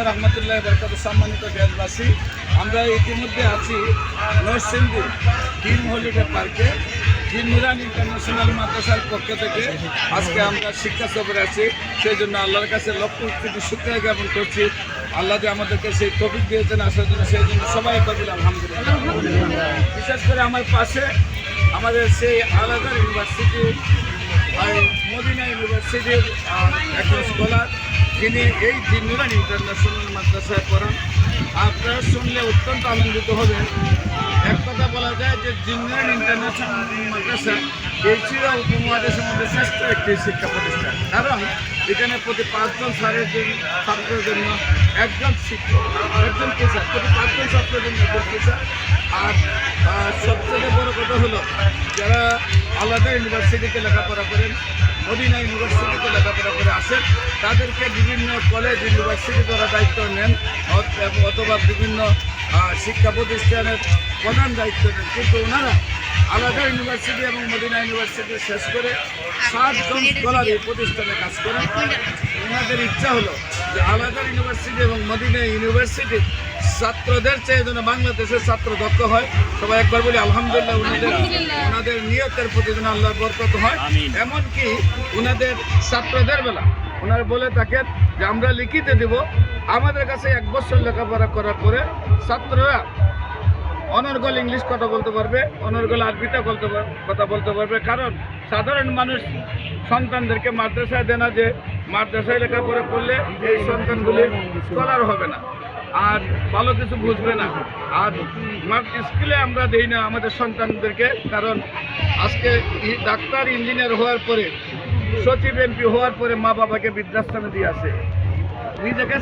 রহমতুল্লাহ বরকাত। সম্মানিত দেশবাসী, আমরা ইতিমধ্যে আছি নরসিংদী গ্রিন হলিডে পার্কে। গ্রিন নুরান ইন্টারন্যাশনাল মাদ্রাসার পক্ষ থেকে আজকে আমরা শিক্ষা সফরে আছি। সেই জন্য আল্লাহর কাছে লক্ষ কোটি শুকরিয়া জ্ঞাপন করছি। আল্লাহ যে আমাদেরকে সেই তৌফিক দিয়েছেন আসার জন্য, সেই জন্য সবাই কবিল আলহামদুলিল্লাহ। বিশেষ করে আমার পাশে আমাদের সেই আলাদার ইউনিভার্সিটি, মদিনা ইউনিভার্সিটির একজন স্কলার, যিনি এই গ্রিন নুরান ইন্টারন্যাশনাল মাদ্রাসায় পড়ান। আপনারা শুনলে অত্যন্ত আনন্দিত হবেন। এক কথা বলা যায় যে গ্রিন নুরান ইন্টারন্যাশনাল মাদ্রাসা এশিয়া উপমহাদেশের মধ্যে শ্রেষ্ঠ একটি শিক্ষা প্রতিষ্ঠান। কারণ এখানে প্রতি 5 জন ছাত্রের জন্য একজন শিক্ষক, একজন টিচার, প্রতি 5 জন ছাত্রের জন্য একজন টিচার। আর সবচেয়ে বড় কথা হলো, যারা আলাদা ইউনিভার্সিটিতে লেখাপড়া করেন, মদিনা ইউনিভার্সিটিতে লেখাপড়া করে আসেন, তাদেরকে বিভিন্ন কলেজ ইউনিভার্সিটি তারা দায়িত্ব নেন অথবা বিভিন্ন শিক্ষা প্রতিষ্ঠানের প্রধান দায়িত্ব নেন। কিন্তু ওনারা আলাদা ইউনিভার্সিটি এবং মদিনা ইউনিভার্সিটি শেষ করে 7 জন স্কলার এই প্রতিষ্ঠানে কাজ করেন। ওনাদের ইচ্ছা হলো যে আলাদা ইউনিভার্সিটি এবং মদিনা ইউনিভার্সিটির ছাত্রদের চেয়ে যেন বাংলাদেশের ছাত্র দক্ষ হয়। সবাই একবার বলি আলহামদুলিল্লাহ। ওনাদের নিয়তের প্রতি যেন আল্লাহর বরকত হয়। এমনকি ওনাদের ছাত্রদের বেলা ওনারা বলে থাকেন যে আমরা লিখিত দেব, আমাদের কাছে 1 বছর লেখাপড়া করার পরে ছাত্ররা অনর্গল ইংলিশ কথা বলতে পারবে, অনর্গল আরবিতে কথা বলতে পারবে। কারণ সাধারণ মানুষ সন্তানদেরকে মাদ্রাসায় দেয় না, যে মাদ্রাসায় লেখাপড়া করলে এই সন্তানগুলি স্কলার হবে না আর ভালো কিছু বুঝবে না। আর স্কুলে আমরা দেই না আমাদের সন্তানদেরকে, কারণ আজকে ডাক্তার ইঞ্জিনিয়ার হওয়ার পরে, সচিব এমপি হওয়ার পরে মা বাবাকে বৃদ্ধাশ্রমে দিয়ে আসে। নিজেকে